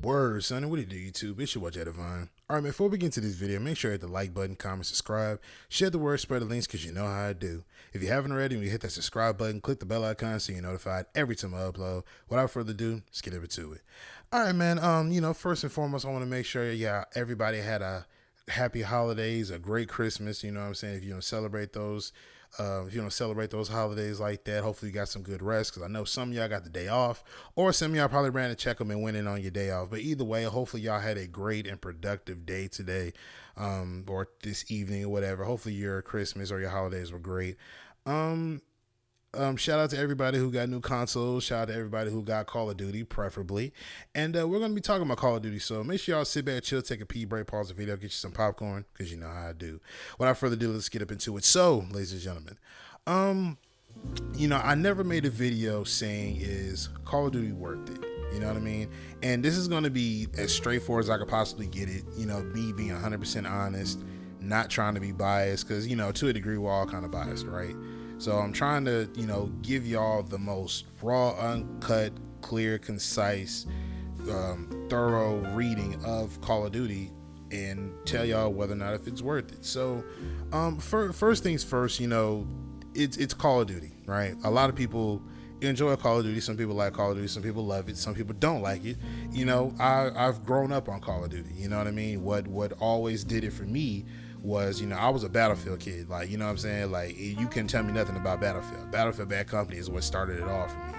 Word, son. What do you do, YouTube? It's your boy Divine. All right, man, before we get into this video, make sure you hit the like button, comment, subscribe, share the word, spread the links, because you know how I do. If you haven't already, when you hit that subscribe button, click the bell icon so you're notified every time I upload. Without further ado, let's get over to it. All right, man. First and foremost, I want to make sure, everybody had a happy holidays, a great Christmas. You know what I'm saying? If you don't celebrate those, holidays like that, hopefully you got some good rest, because I know some of y'all got the day off, or some of y'all probably ran to check them and went in on your day off. But either way, hopefully y'all had a great and productive day today, or this evening or whatever. Hopefully your Christmas or your holidays were great. Shout out to everybody who got new consoles. Shout out to everybody who got Call of Duty, preferably. And we're going to be talking about Call of Duty. So make sure y'all sit back, chill, take a pee break, pause the video, get you some popcorn, because you know how I do. Without further ado, let's get up into it. So, ladies and gentlemen, I never made a video saying, is Call of Duty worth it? You know what I mean? And this is going to be as straightforward as I could possibly get it. Me being 100% honest, not trying to be biased, because, to a degree, we're all kind of biased, right? So I'm trying to, give y'all the most raw, uncut, clear, concise, thorough reading of Call of Duty and tell y'all whether or not if it's worth it. So first things first, it's Call of Duty, right? A lot of people enjoy Call of Duty. Some people like Call of Duty. Some people love it. Some people don't like it. I've grown up on Call of Duty. You know what I mean? What always did it for me was, I was a Battlefield kid. Like, you know what I'm saying? Like, you couldn't tell me nothing about Battlefield. Battlefield Bad Company is what started it all for me.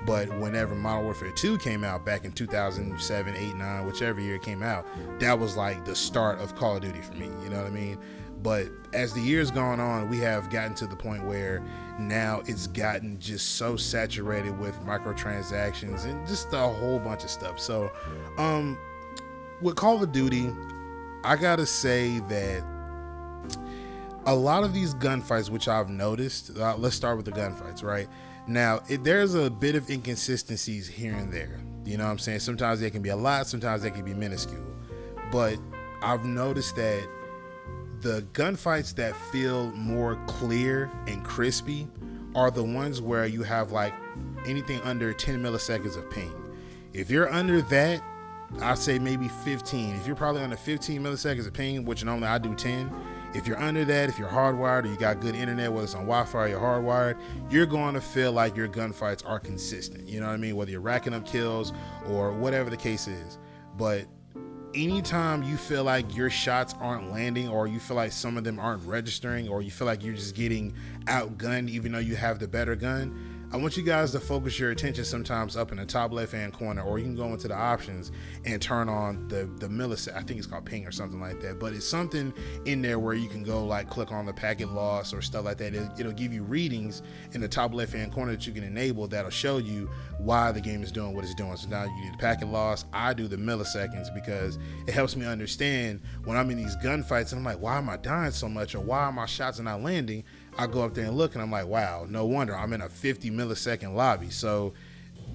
But whenever Modern Warfare 2 came out back in 2007, 8, 9, whichever year it came out, that was like the start of Call of Duty for me. You know what I mean? But as the years gone on, we have gotten to the point where now it's gotten just so saturated with microtransactions and just a whole bunch of stuff. So with Call of Duty, I gotta say that a lot of these gunfights, which I've noticed, let's start with the gunfights, right? Now, there's a bit of inconsistencies here and there. You know what I'm saying? Sometimes they can be a lot, sometimes they can be minuscule. But I've noticed that the gunfights that feel more clear and crispy are the ones where you have like anything under 10 milliseconds of ping. If you're under that, I'd say maybe 15. If you're probably under 15 milliseconds of ping, which normally I do 10, if you're under that, if you're hardwired or you got good internet, whether it's on Wi-Fi or you're hardwired, you're going to feel like your gunfights are consistent. You know what I mean? Whether you're racking up kills or whatever the case is. But anytime you feel like your shots aren't landing, or you feel like some of them aren't registering, or you feel like you're just getting outgunned even though you have the better gun, I want you guys to focus your attention sometimes up in the top left hand corner, or you can go into the options and turn on the millisecond. I think it's called ping or something like that, but it's something in there where you can go like click on the packet loss or stuff like that. It'll give you readings in the top left hand corner that you can enable that'll show you why the game is doing what it's doing. So now you do the packet loss. I do the milliseconds because it helps me understand when I'm in these gunfights and I'm like, why am I dying so much, or why are my shots not landing? I go up there and look and I'm like, wow, no wonder I'm in a 50 millisecond lobby. So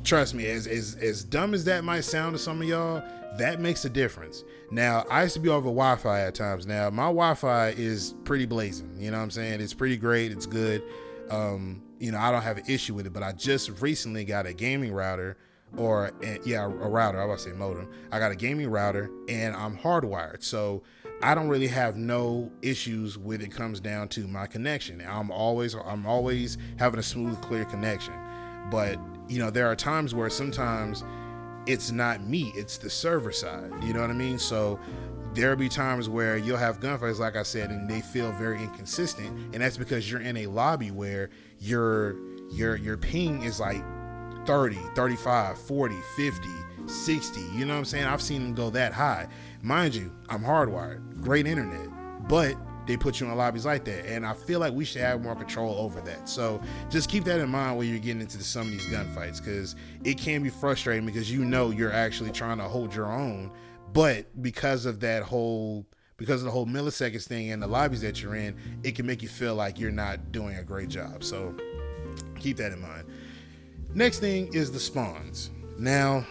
trust me, as dumb as that might sound to some of y'all, that makes a difference. Now, I used to be over Wi-Fi at times. Now, my Wi-Fi is pretty blazing. You know what I'm saying? It's pretty great. It's good. I don't have an issue with it, but I just recently got a gaming router, a router. I was about to say modem. I got a gaming router and I'm hardwired. So I don't really have no issues when it comes down to my connection. I'm always having a smooth, clear connection. But, there are times where sometimes it's not me, it's the server side. You know what I mean? So there'll be times where you'll have gunfights, like I said, and they feel very inconsistent. And that's because you're in a lobby where your ping is like 30, 35, 40, 50, 60. You know what I'm saying? I've seen them go that high. Mind you, I'm hardwired, great internet, but they put you in lobbies like that. And I feel like we should have more control over that. So just keep that in mind when you're getting into some of these gunfights, because it can be frustrating because you're actually trying to hold your own. But because of the whole milliseconds thing and the lobbies that you're in, it can make you feel like you're not doing a great job. So keep that in mind. Next thing is the spawns. Now,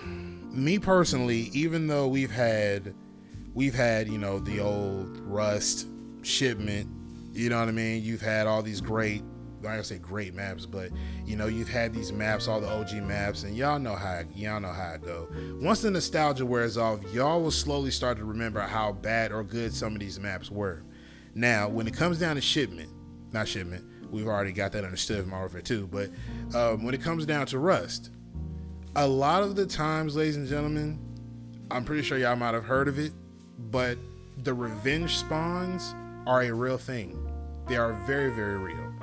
me personally, even though we've had, the old Rust shipment, you know what I mean? You've had all these great I say great maps, but you know, you've had these maps, all the OG maps, and y'all know how it go. Once the nostalgia wears off, y'all will slowly start to remember how bad or good some of these maps were. Now, when it comes down to not shipment, we've already got that understood from Modern Warfare 2, but when it comes down to Rust, a lot of the times, ladies and gentlemen, I'm pretty sure y'all might have heard of it, but the revenge spawns are a real thing. They are very, very real.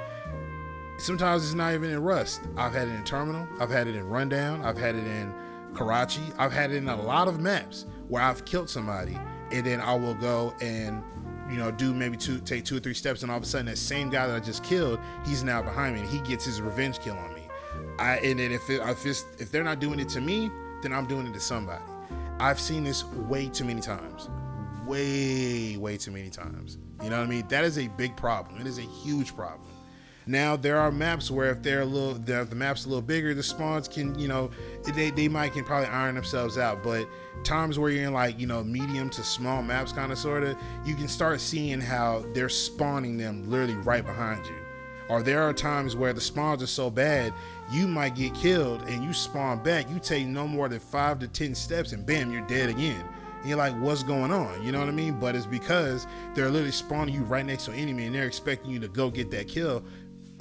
Sometimes it's not even in Rust. I've had it in Terminal. I've had it in Rundown. I've had it in Karachi. I've had it in a lot of maps where I've killed somebody, and then I will go and, you know, do maybe take 2 or 3 steps, and all of a sudden that same guy that I just killed, he's now behind me, and he gets his revenge kill on me. And then if they're not doing it to me, then I'm doing it to somebody. I've seen this way too many times. Way too many times. You know what I mean? That is a big problem. It is a huge problem. Now, there are maps where if the map's a little bigger, the spawns can, you know, they can probably iron themselves out. But times where you're in, like, you know, medium to small maps, kind of, sort of, you can start seeing how they're spawning them literally right behind you. Or there are times where the spawns are so bad, you might get killed and you spawn back. You take no more than 5 to 10 steps and bam, you're dead again. And you're like, what's going on? You know what I mean? But it's because they're literally spawning you right next to an enemy and they're expecting you to go get that kill,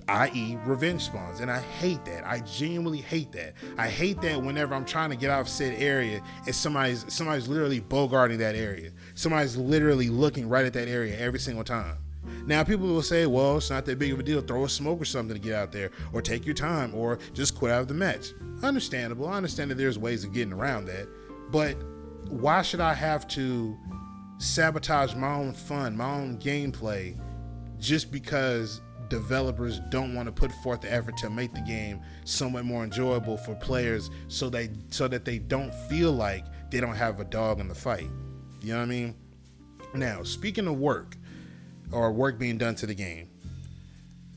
i.e. revenge spawns. And I hate that. I genuinely hate that. I hate that whenever I'm trying to get out of said area and somebody's literally bogarting that area. Somebody's literally looking right at that area every single time. Now, people will say, well, it's not that big of a deal. Throw a smoke or something to get out there, or take your time, or just quit out of the match. Understandable. I understand that there's ways of getting around that, but why should I have to sabotage my own fun, my own gameplay, just because developers don't want to put forth the effort to make the game somewhat more enjoyable for players, so that they don't feel like they don't have a dog in the fight? You know what I mean? Now, speaking of work, or work being done to the game,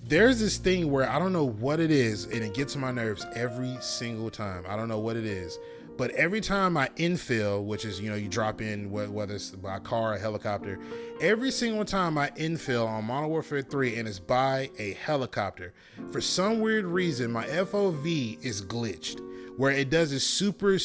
there's this thing where I don't know what it is, and it gets on my nerves every single time. I don't know what it is, but every time I infill, which is, you know, you drop in, whether it's by car or helicopter, every single time I infill on Modern Warfare 3 and it's by a helicopter, for some weird reason my FOV is glitched, where it does this super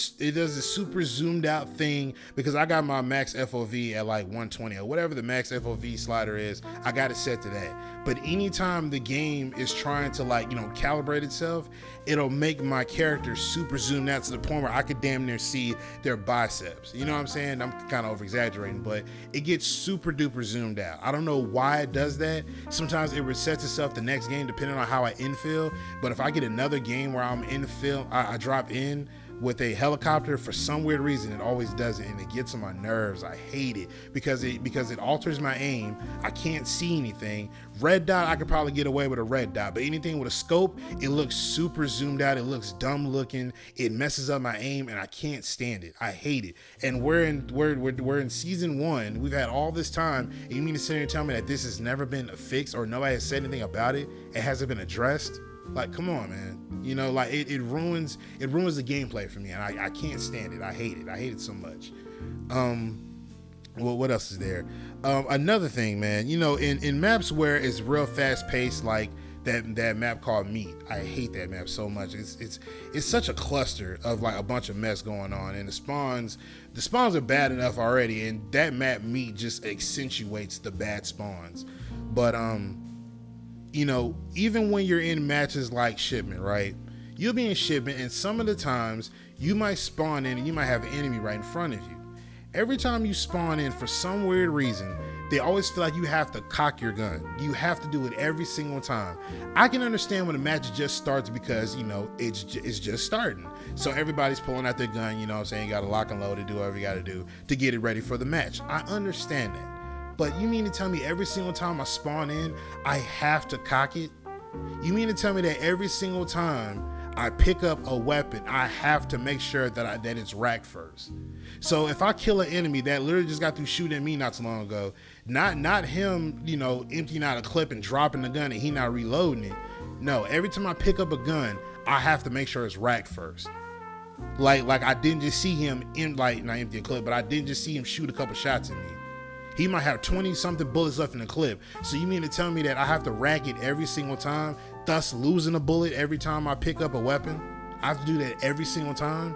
zoomed out thing, because I got my max FOV at like 120 or whatever the max FOV slider is. I got it set to that. But anytime the game is trying to, like, you know, calibrate itself, it'll make my character super zoomed out to the point where I could damn near see their biceps. You know what I'm saying? I'm kind of over exaggerating, but it gets super duper zoomed out. I don't know why it does that. Sometimes it resets itself the next game depending on how I infill. But if I get another game where I'm infill, I drop in with a helicopter, for some weird reason it always does it, and it gets on my nerves. I hate it because it alters my aim. I can't see anything. Red dot, I could probably get away with a red dot, but anything with a scope, it looks super zoomed out. It looks dumb looking. It messes up my aim, and I can't stand it. I hate it. And we're in season 1. We've had all this time, and you mean to sit here and tell me that this has never been fixed, or nobody has said anything about it? It hasn't been addressed? Like, come on, man. You know, like, it ruins the gameplay for me, and I can't stand it. I hate it. I hate it so much. Well, what else is there? Another thing, man, you know, in maps where it's real fast paced, like that map called MWIII. I hate that map so much. It's such a cluster of, like, a bunch of mess going on, and the spawns are bad enough already, and that map MWIII just accentuates the bad spawns. But you know, even when you're in matches like Shipment, right? You'll be in Shipment, and some of the times you might spawn in and you might have an enemy right in front of you. Every time you spawn in, for some weird reason, they always feel like you have to cock your gun. You have to do it every single time. I can understand when a match just starts because, you know, it's just starting. So everybody's pulling out their gun, you know what I'm saying? You got to lock and load and do whatever you got to do to get it ready for the match. I understand that. But you mean to tell me every single time I spawn in, I have to cock it? You mean to tell me that every single time I pick up a weapon, I have to make sure that it's racked first? So if I kill an enemy that literally just got through shooting at me not so long ago, not him, you know, emptying out a clip and dropping the gun and he not reloading it. No, every time I pick up a gun, I have to make sure it's racked first. Like I didn't just see him not empty a clip, but I didn't just see him shoot a couple shots at me. He might have 20 something bullets left in the clip. So you mean to tell me that I have to rack it every single time? thus losing a bullet every time I pick up a weapon. I have to do that every single time.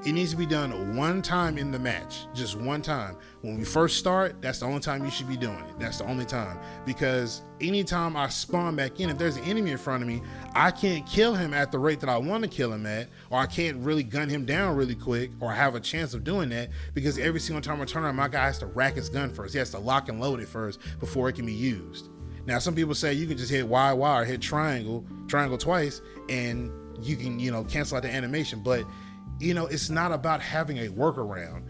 It needs to be done one time in the match, just one time. When we first start, that's the only time you should be doing it. That's the only time. Because anytime I spawn back in, if there's an enemy in front of me, I can't kill him at the rate that I want to kill him at, or I can't really gun him down really quick, or have a chance of doing that, because every single time I turn around, my guy has to rack his gun first. He has to lock and load it first before it can be used. Now, some people say you can just hit Y or hit triangle twice, and you can, cancel out the animation. But it's not about having a workaround.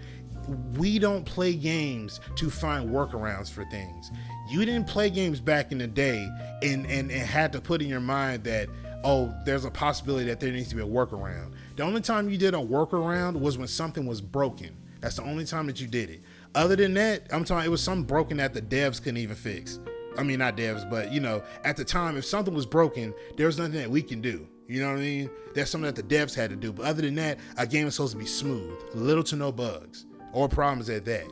We don't play games to find workarounds for things. You didn't play games back in the day and had to put in your mind that, oh, there's a possibility that there needs to be a workaround. The only time you did a workaround was when something was broken. That's the only time that you did it. Other than that, I'm talking, it was something broken that the devs couldn't even fix. I mean, not devs, but at the time, if something was broken, there was nothing that we can do. You know what I mean? That's something that the devs had to do. But other than that, a game is supposed to be smooth, little to no bugs or problems at that.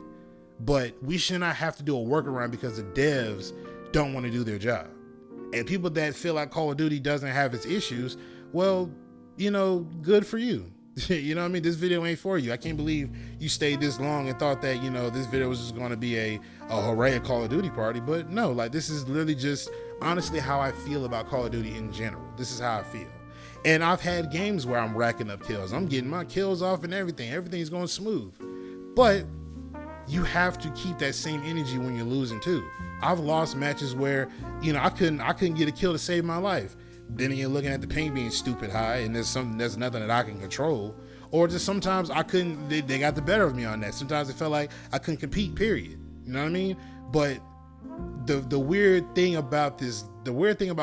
But we should not have to do a workaround because the devs don't want to do their job. And people that feel like Call of Duty doesn't have its issues, well, good for you. You know what I mean? This video ain't for you. I can't believe you stayed this long and thought that, this video was just going to be a hooray Call of Duty party. But no, this is literally just honestly how I feel about Call of Duty in general. This is how I feel. And I've had games where I'm racking up kills. I'm getting my kills off and everything. Everything's going smooth. But you have to keep that same energy when you're losing too. I've lost matches where, I couldn't get a kill to save my life. Then you're looking at the ping being stupid high, and there's nothing that I can control. Or just sometimes I couldn't, they got the better of me on that. Sometimes it felt like I couldn't compete, period. You know what I mean? But the weird thing about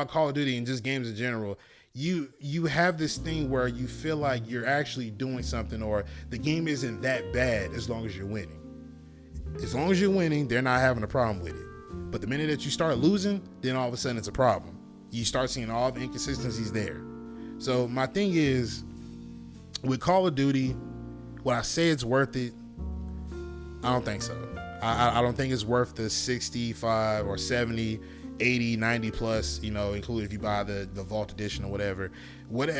Call of Duty and just games in general, you have this thing where you feel like you're actually doing something, or the game isn't that bad as long as you're winning. As long as you're winning, they're not having a problem with it. But the minute that you start losing, then all of a sudden it's a problem. You start seeing all the inconsistencies there. So my thing is, with Call of Duty, would I say it's worth it? I don't think so. I don't think it's worth the 65 or 70, 80, 90 plus, including if you buy the Vault Edition or whatever.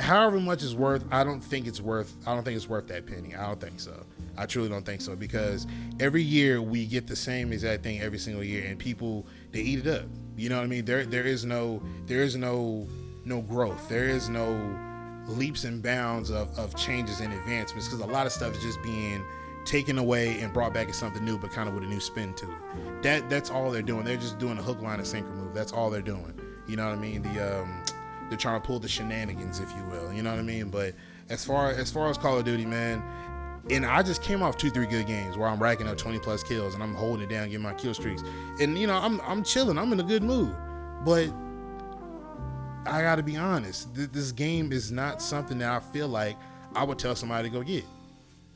However much it's worth, I don't think it's worth that penny. I don't think so. I truly don't think so, because every year we get the same exact thing every single year, and people, they eat it up. You know what I mean? There is no growth. There is no leaps and bounds of changes and advancements, because a lot of stuff is just being taken away and brought back as something new, but kind of with a new spin to it. That's all they're doing. They're just doing a hook, line, and sinker move. That's all they're doing. You know what I mean? They're trying to pull the shenanigans, if you will. You know what I mean? But as far as Call of Duty, man, and I just came off 2-3 good games where I'm racking up 20 plus kills and I'm holding it down, getting my kill streaks, and I'm chilling. I'm in a good mood. But I got to be honest, this game is not something that I feel like I would tell somebody to go get.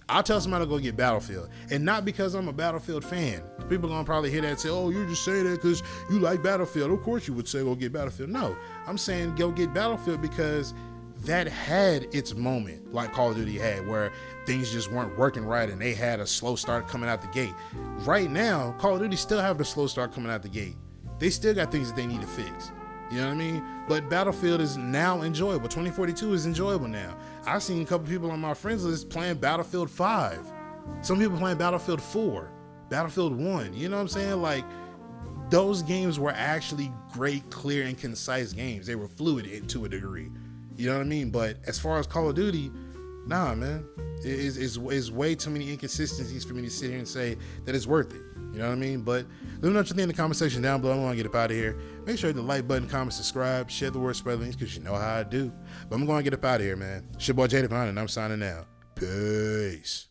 I'll tell somebody to go get Battlefield, and not because I'm a Battlefield fan. People gonna probably hear that and say, oh, you're just saying that because you like Battlefield. Of course you would say go get Battlefield. No, I'm saying go get Battlefield because that had its moment, like Call of Duty had, where things just weren't working right and they had a slow start coming out the gate. Right now, Call of Duty still have a slow start coming out the gate. They still got things that they need to fix. You know what I mean? But Battlefield is now enjoyable. 2042 is enjoyable now. I've seen a couple people on my friends list playing Battlefield 5. Some people playing Battlefield 4, Battlefield 1. You know what I'm saying? Like, those games were actually great, clear, and concise games. They were fluid to a degree. You know what I mean? But as far as Call of Duty, nah, man. It's way too many inconsistencies for me to sit here and say that it's worth it. You know what I mean? But let me know what you think in the comment section down below. I want to get up out of here. Make sure you hit the like button, comment, subscribe, share the word, spread links, because you know how I do. But I'm going to get up out of here, man. It's your boy Jay Devine, and I'm signing out. Peace.